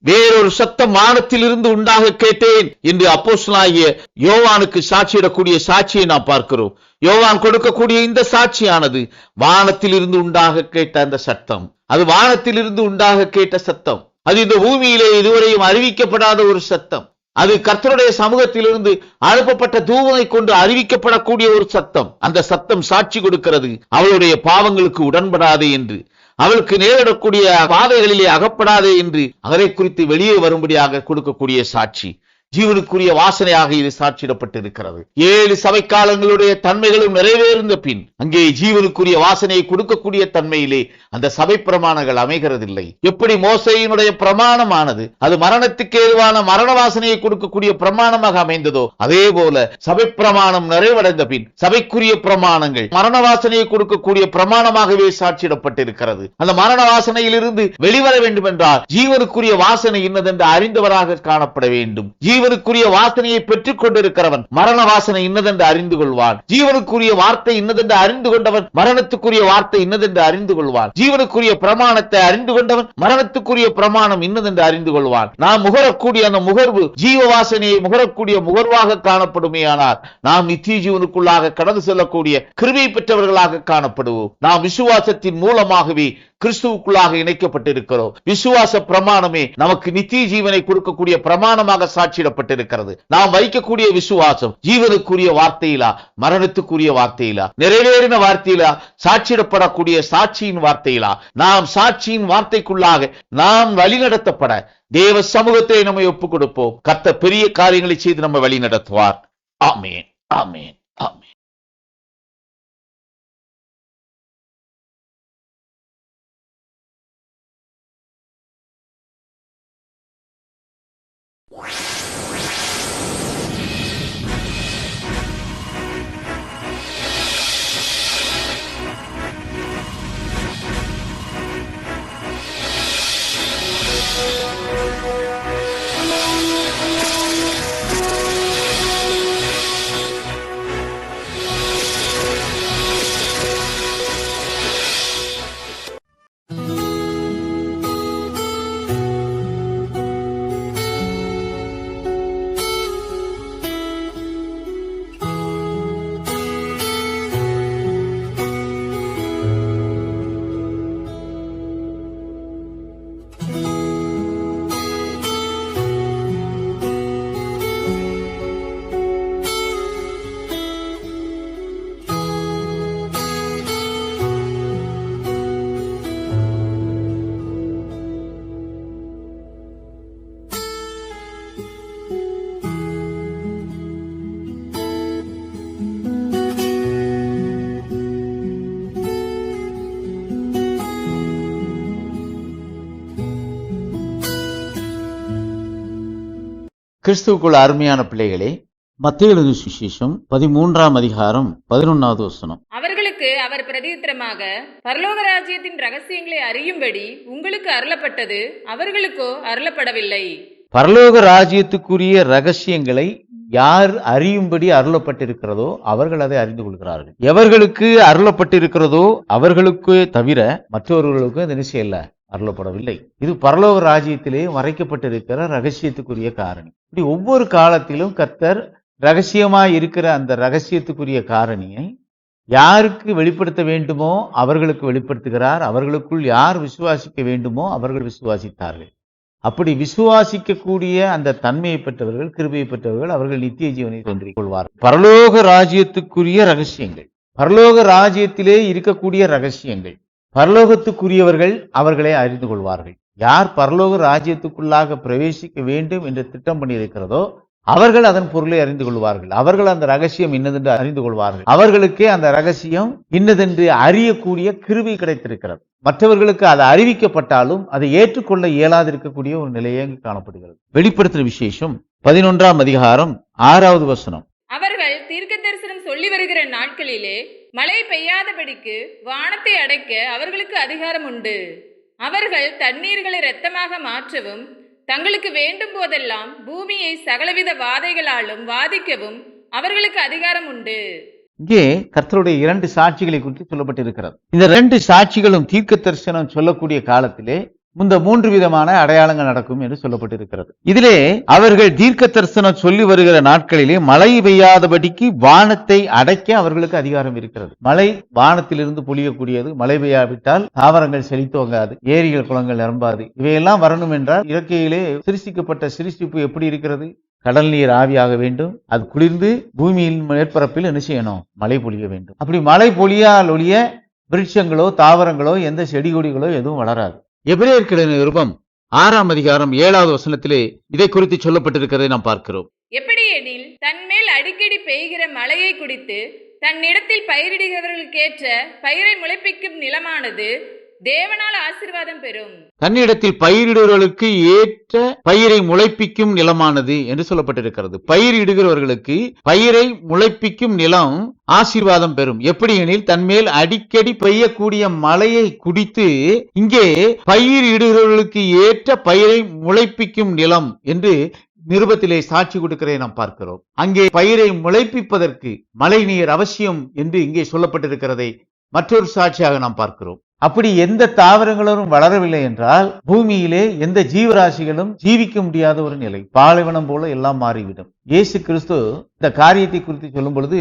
வேறொரு சத்தம் வானத்திலிருந்து உண்டாக கேட்டேன் என்று அப்போஸ்தலனாகிய யோவானுக்கு சாட்சியிடக்கூடிய சாட்சியை நாம் பார்க்கிறோம். யோவான் கொடுக்கக்கூடிய இந்த சாட்சியானது வானத்திலிருந்து உண்டாக கேட்ட அந்த சத்தம், அது வானத்திலிருந்து உண்டாக கேட்ட சத்தம். அது இந்த பூமியிலே இதுவரையும் அறிவிக்கப்படாத ஒரு சத்தம். அது கர்த்தருடைய சமூகத்திலிருந்து அனுப்பப்பட்ட தூதனை கொண்டு அறிவிக்கப்படக்கூடிய ஒரு சத்தம். அந்த சத்தம் சாட்சி கொடுக்கிறது, அவளுடைய பாவங்களுக்கு உடன்படாதே என்று, அவளுக்கு நேரிடக்கூடிய பாதைகளிலே அகப்படாதே என்று அவரை குறித்து வெளியே வரும்படியாக கொடுக்கக்கூடிய சாட்சி. ஜீவனுக்குரிய வாசனையாக இது சாட்சியிடப்பட்டிருக்கிறது. 7 சபை காலங்களுடைய தன்மைகளும் நிறைவேறிந்த பின் அங்கே ஜீவனுக்குரிய வாசனையை கொடுக்கக்கூடிய தன்மையிலே அந்த சபை பிரமாணங்கள் அமைகிறதில்லை. எப்படி மோசேயினுடைய பிரமாணமானது அது மரணத்துக்கு ஏதுவான மரண வாசனையை கொடுக்கக்கூடிய பிரமாணமாக அமைந்ததோ, அதே போல சபை பிரமாணம் நிறைவடைந்த பின் சபைக்குரிய பிரமாணங்கள் மரண வாசனையை கொடுக்கக்கூடிய பிரமாணமாகவே சாட்சியிடப்பட்டிருக்கிறது. அந்த மரண வாசனையிலிருந்து வெளிவர வேண்டும் என்றால் ஜீவனுக்குரிய வாசனை இன்னதென்று அறிந்தவராக காணப்பட வேண்டும். ஜீவனுக்குரிய வாசனையை பெற்றுக் கொண்டிருக்கிறவன் மரண வாசனை இன்னதென்று அறிந்து கொள்வான். ஜீவனுக்குரிய வார்த்தை இன்னதென்று அறிந்து கொண்டவன் மரணத்துக்குரிய வார்த்தை இன்னதென்று அறிந்து கொள்வான். ஜீவனுக்குரிய பிரமாணத்தை அறிந்து கொண்டவன் மரணத்துக்குரிய பிரமாணம் இன்னதென்று அறிந்து கொள்வான். நாம் முகரக்கூடிய அந்த முகர்வு ஜீவ வாசனையை முகரக்கூடிய முகர்வாக காணப்படுமே. ஆனால் நாம் நித்திய ஜீவனுக்குள்ளாக கடந்து செல்லக்கூடிய கிருபை பெற்றவர்களாக காணப்படுவோம். நாம் விசுவாசத்தின் மூலமாகவே கிறிஸ்துவுக்குள்ளாக இணைக்கப்பட்டிருக்கிறோம். விசுவாச பிரமாணமே நமக்கு நித்திய ஜீவனை கொடுக்கக்கூடிய பிரமாணமாக சாட்சியிடப்பட்டிருக்கிறது. நாம் வைக்கக்கூடிய விசுவாசம் ஜீவனுக்குரிய வார்த்தையிலா, மரணத்துக்குரிய வார்த்தையிலா, நிறைவேறின வார்த்தையிலா, சாட்சியிடப்படக்கூடிய சாட்சியின் வார்த்தையிலா, நாம் சாட்சியின் வார்த்தைக்குள்ளாக நாம் வழிநடத்தப்பட தேவ சமூகத்தை நம்மை ஒப்புக் கொடுப்போம். கர்த்தர் பெரிய காரியங்களை செய்து நம்ம வழி நடத்துவார். ஆமென், ஆமென், ஆமென். கிறிஸ்துவுக்குள் அருமையான பிள்ளைகளே, மத்தேயு எழுதின சுவிசேஷம் 13ஆம் அதிகாரம் 11வது வசனம். அவர்களுக்கு அவர் பிரதியுத்தரமாக, பரலோக ராஜ்யத்தின் ரகசியங்களை அறியும்படி உங்களுக்கு அருளப்பட்டது, அவர்களுக்கோ அருளப்படவில்லை. பரலோக ராஜ்யத்துக்குரிய ரகசியங்களை யார் அறியும்படி அருளப்பட்டிருக்கிறதோ அவர்கள் அதை அறிந்து கொள்கிறார்கள். எவர்களுக்கு அருளப்பட்டிருக்கிறதோ அவர்களுக்கு தவிர மற்றவர்களுக்கு அது நிச்சயம் இல்லை, அருளப்படவில்லை. இது பரலோக ராஜ்யத்திலே மறைக்கப்பட்டிருக்கிற ரகசியத்துக்குரிய காரணி. இப்படி ஒவ்வொரு காலத்திலும் கர்த்தர் ரகசியமாய் இருக்கிற அந்த ரகசியத்துக்குரிய காரணியை யாருக்கு வெளிப்படுத்த வேண்டுமோ அவர்களுக்கு வெளிப்படுத்துகிறார். அவர்களுக்குள் யார் விசுவாசிக்க வேண்டுமோ அவர்கள் விசுவாசித்தார்கள். அப்படி விசுவாசிக்கக்கூடிய அந்த தன்மையை பெற்றவர்கள், கிருபையை பெற்றவர்கள், அவர்கள் நித்திய ஜீவனை தோன்றிக் கொள்வார்கள். பரலோக ராஜ்யத்துக்குரிய ரகசியங்கள், பரலோக ராஜ்யத்திலே இருக்கக்கூடிய ரகசியங்கள், பரலோகத்துக்குரியவர்கள் அவர்களை அறிந்து கொள்வார்கள். யார் பரலோக ராஜ்யத்துக்குள்ளாக பிரவேசிக்க வேண்டும் என்று திட்டம் பண்ணியிருக்கிறதோ அவர்கள் அதன் பொருளை அறிந்து கொள்வார்கள். அவர்கள் அந்த ரகசியம் இன்னதென்று அறிந்து கொள்வார்கள். அவர்களுக்கே அந்த ரகசியம் இன்னதென்று அறியக்கூடிய கிருபை கிடைத்திருக்கிறது. மற்றவர்களுக்கு அது அறிவிக்கப்பட்டாலும் அதை ஏற்றுக்கொள்ள இயலாதிருக்கக்கூடிய ஒரு நிலையே காணப்படுகிறது. வெளிப்படுத்துகிற விசேஷம் 11ஆம் அதிகாரம் 6வது வசனம். அவர்கள் தீர்க்க தரிசனம் சொல்லி வருகிற நாட்களிலே மழை பெய்யாதபடிக்கு வானத்தை அடைக்க அவர்களுக்கு அதிகாரம் உண்டு. அவர்கள் தண்ணீர்களை இரத்தமாக மாற்றவும் தங்களுக்கு வேண்டும் போதெல்லாம் பூமியை சகலவித வாதைகளாலும் வாதிக்கவும் அவர்களுக்கு அதிகாரம் உண்டு. இங்கே கர்த்தருடைய 2 சாட்சிகளை குறித்து சொல்லப்பட்டிருக்கிறது. இந்த 2 சாட்சிகளும் தீர்க்க தரிசனம் சொல்லக்கூடிய காலத்திலே இந்த 3 விதமான அடையாளங்கள் நடக்கும் என்று சொல்லப்பட்டிருக்கிறது. இதிலே அவர்கள் தீர்க்க தரிசனம் சொல்லி வருகிற நாட்களிலே மழை பெய்யாதபடிக்கு வானத்தை அடைக்க அவர்களுக்கு அதிகாரம் இருக்கிறது. மழை வானத்திலிருந்து பொழியக்கூடியது. மழை பெய்யாவிட்டால் தாவரங்கள் செழித்தோங்காது, ஏரிகள் குளங்கள் நிரம்பாது. இவையெல்லாம் வரணும் என்றால் இயற்கையிலே சிருஷ்டிக்கப்பட்ட சிருஷ்டிப்பு எப்படி இருக்கிறது? கடல் நீர் ஆவியாக வேண்டும், அது குளிர்ந்து பூமியின் மேற்பரப்பில் என்ன செய்யணும்? மழை பொழிய வேண்டும். அப்படி மழை பொழியால் ஒழிய விருட்சங்களோ தாவரங்களோ எந்த செடி கொடிகளோ எதுவும் வளராது. எபிரேயர்களின் நிருபம் 6ஆம் அதிகாரம் 7வது வசனத்திலே இதை குறித்து சொல்லப்பட்டிருக்கிறதை நாம் பார்க்கிறோம். எப்படி எனில் தன்மேல் அடிக்கடி பெய்கிற மழையை குடித்து தன்னிடத்தில் பயிரிடுகிறவர்களுக்கேற்ற பயிரை முளைப்பிக்கும் நிலமானது தேவனால் ஆசீர்வாதம் பெறும். தன்னிடத்தில் பயிரிடுவர்களுக்கு ஏற்ற பயிரை முளைப்பிக்கும் நிலமானது என்று சொல்லப்பட்டிருக்கிறது. பயிரிடுகிறவர்களுக்கு பயிரை முளைப்பிக்கும் நிலம் ஆசீர்வாதம் பெறும். எப்படி எனில் தன்மேல் அடிக்கடி பெய்யக்கூடிய மழையை குடித்து இங்கே பயிரிடுகிறவர்களுக்கு ஏற்ற பயிரை முளைப்பிக்கும் நிலம் என்று நிருபத்திலே சாட்சி கொடுக்கிறதை நாம் பார்க்கிறோம். அங்கே பயிரை முளைப்பிப்பதற்கு மழை நீர் அவசியம் என்று இங்கே சொல்லப்பட்டிருக்கிறதை மற்றொரு சாட்சியாக நாம் பார்க்கிறோம். அப்படி எந்த தாவரங்களும் வளரவில்லை என்றால் பூமியிலே எந்த ஜீவராசிகளும் ஜீவிக்க முடியாத ஒரு நிலை, பாலைவனம் போல எல்லாம் மாறிவிடும். இயேசு கிறிஸ்து இந்த காரியத்தை குறித்து சொல்லும் பொழுது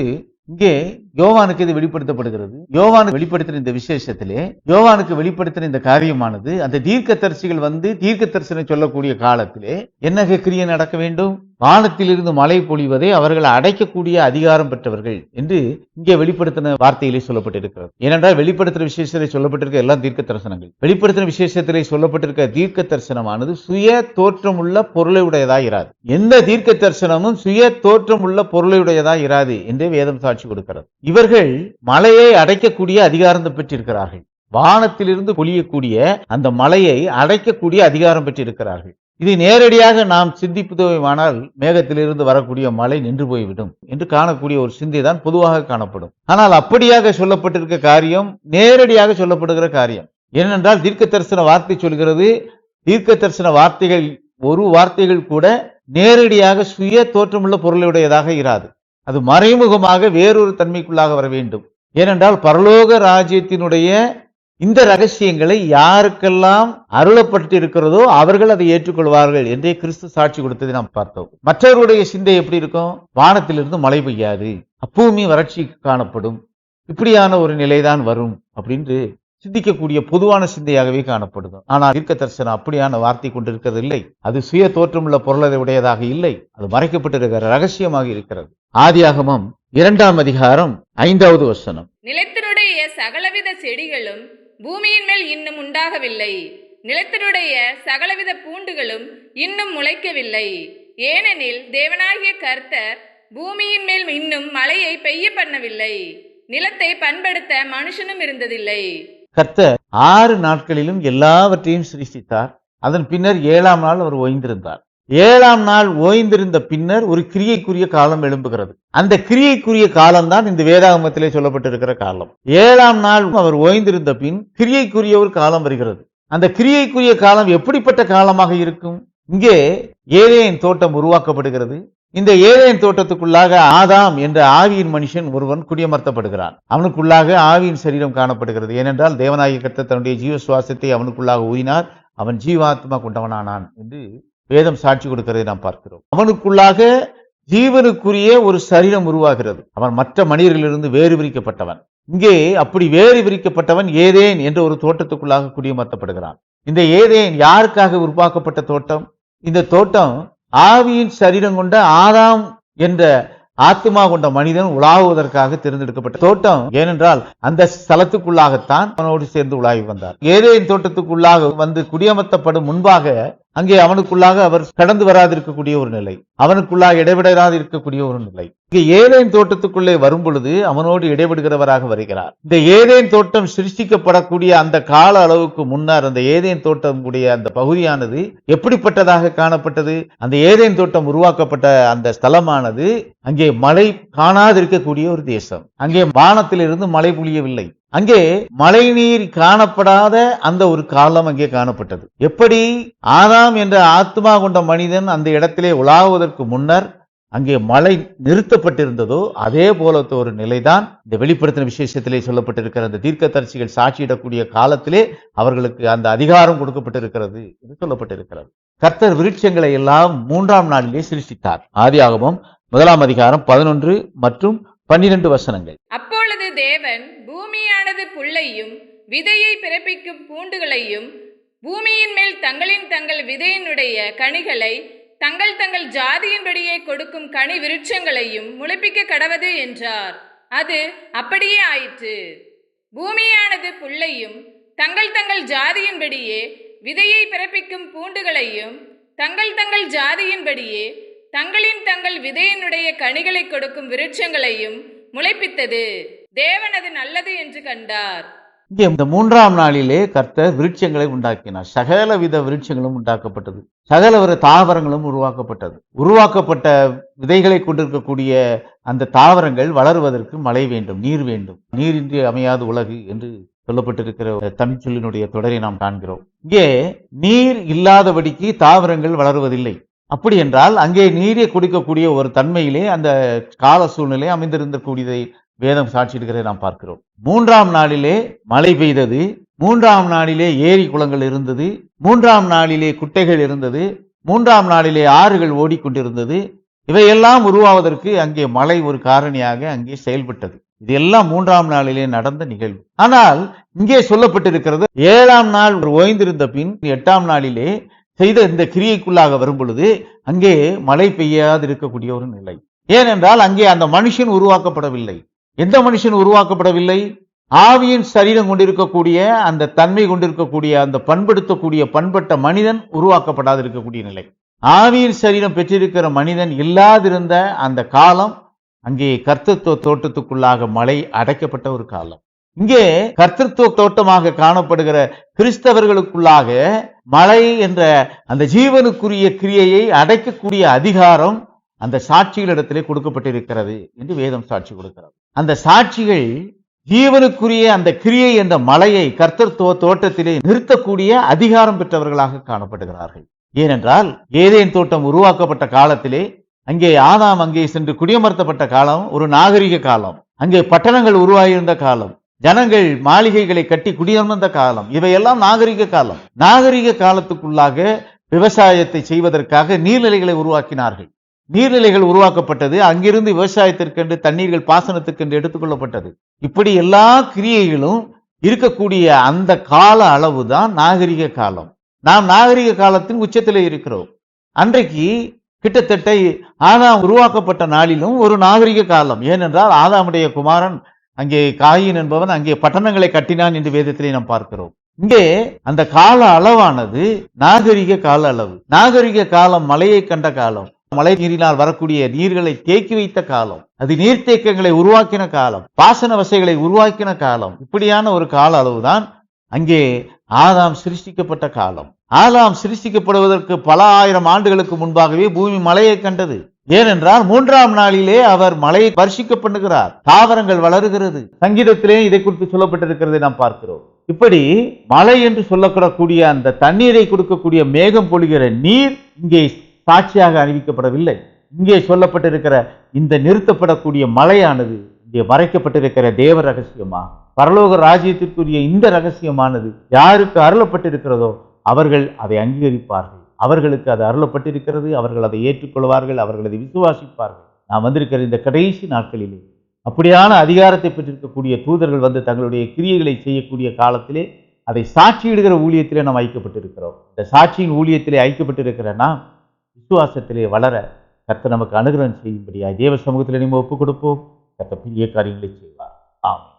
இங்கே யோவானுக்கு இது வெளிப்படுத்தப்படுகிறது. யோவானுக்கு வெளிப்படுத்தின இந்த விசேஷத்திலே யோவானுக்கு வெளிப்படுத்தின இந்த காரியமானது அந்த தீர்க்கதரிசிகள் வந்து தீர்க்க தரிசனம் சொல்லக்கூடிய காலத்திலே என்ன கிரியை நடக்க வேண்டும்? வானத்திலிருந்து மழை பொழிவதை அவர்கள் அடைக்கக்கூடிய அதிகாரம் பெற்றவர்கள் என்று இங்கே வெளிப்படுத்தின வார்த்தையிலே சொல்லப்பட்டிருக்கிறது. ஏனென்றால் வெளிப்படுத்தின விசேஷத்திலே சொல்லப்பட்டிருக்க எல்லாம் தீர்க்க தரிசனங்கள். வெளிப்படுத்தின விசேஷத்திலே சொல்லப்பட்டிருக்க தீர்க்க தரிசனமானது சுய தோற்றமுள்ள பொருளை உடையதாக இராது. எந்த தீர்க்க தரிசனமும் சுய தோற்றமுள்ள பொருளை உடையதாக இராது என்றே வேதம் சாட்சி கொடுக்கிறது. இவர்கள் மலையை அடைக்கக்கூடிய அதிகாரம் பெற்றிருக்கிறார்கள். வானத்திலிருந்து பொழியக்கூடிய அந்த மலையை அடைக்கக்கூடிய அதிகாரம் பெற்றிருக்கிறார்கள். இது நேரடியாக நாம் சிந்திப்பதுமானால் மேகத்திலிருந்து வரக்கூடிய மழை நின்று போய்விடும் என்று காணக்கூடிய ஒரு சிந்தை தான் பொதுவாக காணப்படும். ஆனால் அப்படியாக சொல்லப்பட்டிருக்க காரியம் நேரடியாக சொல்லப்படுகிற காரியம். ஏனென்றால் தீர்க்க தரிசன வார்த்தை சொல்கிறது, தீர்க்க தரிசன வார்த்தைகள் ஒரு வார்த்தைகள் கூட நேரடியாக சுய தோற்றமுள்ள பொருளுடையதாக இராது. அது மறைமுகமாக வேறொரு தன்மைக்குள்ளாக வர வேண்டும். ஏனென்றால் பரலோக ராஜ்யத்தினுடைய இந்த ரகசியங்களை யாருக்கெல்லாம் அருளப்பட்டிருக்கிறதோ அவர்கள் அதை ஏற்றுக்கொள்வார்கள் என்றே கிறிஸ்து சாட்சி கொடுத்ததை நாம் பார்த்தோம். மற்றவருடைய சிந்தை எப்படி இருக்கும்? வானத்திலிருந்து மழை பெய்யாது, அப்பூமி வறட்சி காணப்படும், இப்படியான ஒரு நிலைதான் வரும் அப்படின்னு சிந்திக்கக்கூடிய பொதுவான சிந்தையாகவே காணப்படுது. ஆனால் தீர்க்க தரிசனம் அப்படியான வார்த்தை கொண்டிருக்கிறது இல்லை. அது சுய தோற்றமுள்ள பொருளை உடையதாக இல்லை. அது மறைக்கப்பட்டிருக்கிற ரகசியமாக இருக்கிறது. ஆதியாகமம் 2ஆம் அதிகாரம் 5வது வசனம். நிலத்தினுடைய சகலவித செடிகளும் பூமியின் மேல் இன்னும் உண்டாகவில்லை, நிலத்தினுடைய சகலவித பூண்டுகளும் இன்னும் முளைக்கவில்லை. ஏனெனில் தேவனாகிய கர்த்தர் பூமியின் மேல் இன்னும் மழையை பெய்ய பண்ணவில்லை, நிலத்தை பண்படுத்த மனுஷனும் இருந்ததில்லை. கர்த்தர் 6 நாட்களிலும் எல்லாவற்றையும் சிருஷ்டித்தார். அதன் பின்னர் 7ஆம் நாள் அவர் ஓய்ந்திருந்தார். 7ஆம் நாள் ஓய்ந்திருந்த பின்னர் ஒரு கிரியைக்குரிய காலம் எழும்புகிறது. அந்த கிரியைக்குரிய காலம்தான் இந்த வேதாகமத்திலே சொல்லப்பட்டிருக்கிற காலம். 7ஆம் நாள் அவர் ஓய்ந்திருந்த பின் கிரியைக்குரிய ஒரு காலம் வருகிறது. அந்த கிரியைக்குரிய காலம் எப்படிப்பட்ட காலமாக இருக்கும்? இங்கே ஏதேன் தோட்டம் உருவாக்கப்படுகிறது. இந்த ஏதேன் தோட்டத்துக்குள்ளாக ஆதாம் என்ற ஆவியின் மனுஷன் ஒருவன் குடியமர்த்தப்படுகிறான். அவனுக்குள்ளாக ஆவியின் சரீரம் காணப்படுகிறது. ஏனென்றால் தேவனாகிய கர்த்தர் தன்னுடைய ஜீவ சுவாசத்தை அவனுக்குள்ளாக ஊதினார், அவன் ஜீவாத்மா கொண்டவனானான் என்று வேதம் சாட்சி கொடுக்கிறதை நாம் பார்க்கிறோம். அவனுக்குள்ளாக ஜீவனுக்குரிய ஒரு சரீரம் உருவாகிறது. அவன் மற்ற மனிதர்களிலிருந்து வேறு பிரிக்கப்பட்டவன். இங்கே அப்படி வேறு பிரிக்கப்பட்டவன் ஏதேன் என்ற ஒரு தோட்டத்துக்குள்ளாக குடியமர்த்தப்படுகிறான். இந்த ஏதேன் யாருக்காக உருவாக்கப்பட்ட தோட்டம்? இந்த தோட்டம் ஆவியின் சரீரம் கொண்ட ஆதாம் என்ற ஆத்துமா கொண்ட மனிதன் உலாவுவதற்காக தேர்ந்தெடுக்கப்பட்ட தோட்டம். ஏனென்றால் அந்த ஸ்தலத்துக்குள்ளாகத்தான் அவனோடு சேர்ந்து உலாவி வந்தார். ஏதேன் தோட்டத்துக்குள்ளாக வந்து குடியமர்த்தப்படும் முன்பாக அங்கே அவனுக்குள்ளாக அவர் கடந்து வராதிருக்கக்கூடிய ஒரு நிலை, அவனுக்குள்ளாக இடைவிடாது இருக்கக்கூடிய ஒரு நிலை. இங்கே ஏதேன் தோட்டத்துக்குள்ளே வரும் பொழுது அவனோடு இடைவிடுகிறவராக வருகிறார். இந்த ஏதேன் தோட்டம் சிருஷ்டிக்கப்படக்கூடிய அந்த கால அளவுக்கு முன்னர் அந்த ஏதேன் தோட்டம் உடைய அந்த பகுதியானது எப்படிப்பட்டதாக காணப்பட்டது? அந்த ஏதேன் தோட்டம் உருவாக்கப்பட்ட அந்த ஸ்தலமானது அங்கே மழை காணாதிருக்கக்கூடிய ஒரு தேசம். அங்கே வானத்திலிருந்து மழை பொழியவில்லை. அங்கே மழை நீர் காணப்படாத அந்த ஒரு காலம் அங்கே காணப்பட்டது. எப்படி ஆதாம் என்ற ஆத்மா கொண்ட மனிதன் அந்த இடத்திலே உலாவுவதற்கு முன்னர் அங்கே மழை நிறுத்தப்பட்டிருந்ததோ அதே போல ஒரு நிலைதான் இந்த வெளிப்படுத்தின விசேஷத்திலே சொல்லப்பட்டிருக்கிற அந்த தீர்க்கதரிசிகள் சாட்சியிடக்கூடிய காலத்திலே அவர்களுக்கு அந்த அதிகாரம் கொடுக்கப்பட்டிருக்கிறது என்று சொல்லப்பட்டிருக்கிறது. கர்த்தர் விருட்சங்களை எல்லாம் 3ஆம் நாளிலே சிருஷ்டித்தார். ஆதியாகமம் 1ஆம் அதிகாரம் 11 மற்றும் 12 வசனங்கள். அப்பொழுது தேவன் பூமியானது புல்லையும் விதையை பிறப்பிக்கும் பூண்டுகளையும் பூமியின் மேல் தங்கள் விதையினுடைய கனிகளை தங்கள் ஜாதியின்படியே கொடுக்கும் கனி விருட்சங்களையும் முளைப்பிக்க கடவது என்றார். அது அப்படியே ஆயிற்று. பூமியானது புல்லையும் தங்கள் ஜாதியின்படியே விதையை பிறப்பிக்கும் பூண்டுகளையும் தங்கள் ஜாதியின்படியே தங்கள் விதையினுடைய கனிகளை கொடுக்கும் விருட்சங்களையும் முளைப்பித்தது. தேவன் அது நல்லது என்று கண்டார். இங்கே இந்த 3ஆம் நாளிலே கர்த்தர் விருட்சங்களை உண்டாக்கினார். சகல வித விருட்சங்களும் உண்டாக்கப்பட்டது. சகல தாவரங்களும் உருவாக்கப்பட்டது. உருவாக்கப்பட்ட விதைகளை கொண்டிருக்கக்கூடிய அந்த தாவரங்கள் வளருவதற்கு மழை வேண்டும், நீர் வேண்டும். நீரின்றி அமையாது உலகு என்று சொல்லப்பட்டிருக்கிற தமிழ் சொல்லினுடைய தொடரை நாம் காண்கிறோம். இங்கே நீர் இல்லாதபடிக்கு தாவரங்கள் வளருவதில்லை. அப்படி என்றால் அங்கே நீரை கொடுக்கக்கூடிய ஒரு தன்மையிலே அந்த கால சூழ்நிலை அமைந்திருந்தக்கூடியதை வேதம் சாட்சியிடுகிறதை நாம் பார்க்கிறோம். 3ஆம் நாளிலே மழை பெய்தது. 3ஆம் நாளிலே ஏரி குளங்கள் இருந்தது. 3ஆம் நாளிலே குட்டைகள் இருந்தது. 3ஆம் நாளிலே ஆறுகள் ஓடிக்கொண்டிருந்தது. இவையெல்லாம் உருவாவதற்கு அங்கே மழை ஒரு காரணியாக அங்கே செயல்பட்டது. இது எல்லாம் 3ஆம் நாளிலே நடந்த நிகழ்வு. ஆனால் இங்கே சொல்லப்பட்டிருக்கிறது 7ஆம் நாள் ஓய்ந்திருந்த பின் 8ஆம் நாளிலே செய்த இந்த கிரியைக்குள்ளாக வரும் பொழுது அங்கே மழை பெய்யாது இருக்கக்கூடிய ஒரு நிலை. ஏனென்றால் அங்கே அந்த மனுஷன் உருவாக்கப்படவில்லை. எந்த மனுஷன் உருவாக்கப்படவில்லை? ஆவியின் சரீரம் கொண்டிருக்கக்கூடிய அந்த தன்மை கொண்டிருக்கக்கூடிய அந்த பண்பட்ட மனிதன் உருவாக்கப்படாது இருக்கக்கூடிய நிலை. ஆவியின் சரீரம் பெற்றிருக்கிற மனிதன் இல்லாதிருந்த அந்த காலம் அங்கே கர்த்தத்துவ தோட்டத்துக்குள்ளாக மழை அடைக்கப்பட்ட ஒரு காலம். இங்கே கர்த்தத்துவ தோட்டமாக காணப்படுகிற கிறிஸ்தவர்களுக்குள்ளாக மழை என்ற அந்த ஜீவனுக்குரிய கிரியையை அடைக்கக்கூடிய அதிகாரம் அந்த சாட்சிகளிடத்திலே கொடுக்கப்பட்டிருக்கிறது என்று வேதம் சாட்சி கொடுக்கிறது. அந்த சாட்சிகள் ஜீவனுக்குரிய அந்த கிரியை என்ற மலையை கர்த்தத்துவ தோட்டத்திலே நிறுத்தக்கூடிய அதிகாரம் பெற்றவர்களாக காணப்படுகிறார்கள். ஏனென்றால் ஏதேன் தோட்டம் உருவாக்கப்பட்ட காலத்திலே அங்கே ஆதாம் அங்கே சென்று குடியமர்த்தப்பட்ட காலம் ஒரு நாகரிக காலம். அங்கே பட்டணங்கள் உருவாகியிருந்த காலம், ஜனங்கள் மாளிகைகளை கட்டி குடியமர்ந்த காலம். இவையெல்லாம் நாகரிக காலம். நாகரிக காலத்துக்குள்ளாக விவசாயத்தை செய்வதற்காக நீர்நிலைகளை உருவாக்கினார்கள். நீர்நிலைகள் உருவாக்கப்பட்டது. அங்கிருந்து விவசாயத்திற்கென்று தண்ணீர்கள் பாசனத்துக்கென்று எடுத்துக்கொள்ளப்பட்டது. இப்படி எல்லா கிரியைகளும் இருக்கக்கூடிய அந்த கால அளவுதான் நாகரிக காலம். நாம் நாகரிக காலத்தின் உச்சத்திலே இருக்கிறோம். அன்றைக்கு கிட்டத்தட்ட ஆதாம் உருவாக்கப்பட்ட நாளிலும் ஒரு நாகரிக காலம். ஏனென்றால் ஆதாமுடைய குமாரன் அங்கே காயின் என்பவன் அங்கே பட்டணங்களை கட்டினான் என்று வேதத்திலே நாம் பார்க்கிறோம். இங்கே அந்த கால அளவானது நாகரிக கால அளவு. நாகரிக காலம் மழையை கண்ட காலம், மழை நீரினால் வரக்கூடிய நீர்களை தேக்கி வைத்த காலம், அது நீர்த்தேக்கங்களை உருவாக்கின காலம், பாசன வசைகளை உருவாக்கின காலம். இப்படியான ஒரு கால அளவுதான் அங்கே ஆதாம் சிருஷ்டிக்கப்பட்ட காலம். ஆதாம் சிருஷ்டிக்கப்படுவதற்கு பல ஆயிரம் ஆண்டுகளுக்கு முன்பாகவே பூமி மழையை கண்டது. ஏனென்றால் 3ஆம் நாளிலே அவர் மழையை பரிசிக்க பண்ணுகிறார். தாவரங்கள் வளருகிறது. சங்கீதத்திலே இதை குறித்து சொல்லப்பட்டிருக்கிறதை நாம் பார்க்கிறோம். இப்படி மழை என்று சொல்லப்படக்கூடிய அந்த தண்ணீரை கொடுக்கக்கூடிய மேகம் பொழிகிற நீர் இங்கே சாட்சியாக அறிவிக்கப்படவில்லை. இங்கே சொல்லப்பட்டிருக்கிற இந்த நிறுத்தப்படக்கூடிய மழையானது இங்கே மறைக்கப்பட்டிருக்கிற தேவ ரகசியமா, பரலோக ராஜ்யத்திற்குரிய இந்த ரகசியமானது யாருக்கு அருளப்பட்டிருக்கிறதோ அவர்கள் அதை அங்கீகரிப்பார்கள். அவர்களுக்கு அது அருளப்பட்டிருக்கிறது. அவர்கள் அதை ஏற்றுக்கொள்வார்கள். அவர்கள் அதை விசுவாசிப்பார்கள். நாம் வந்திருக்கிற இந்த கடைசி நாட்களிலே அப்படியான அதிகாரத்தை பெற்றிருக்கக்கூடிய தூதர்கள் வந்து தங்களுடைய கிரியைகளை செய்யக்கூடிய காலத்திலே அதை சாட்சியிடுகிற ஊழியத்திலே நாம் ஐக்கப்பட்டிருக்கிறோம். இந்த சாட்சியின் ஊழியத்திலே ஐக்கப்பட்டிருக்கிற நாம் விசுவாசத்திலே வளர, கர்த்தர் நமக்கு அனுகிரகம் செய்யும்படியா தேவ சமூகத்தில் நம்ம ஒப்புக் கொடுப்போம். கர்த்தர் பெரிய காரியங்களை செய்வார். ஆமென்.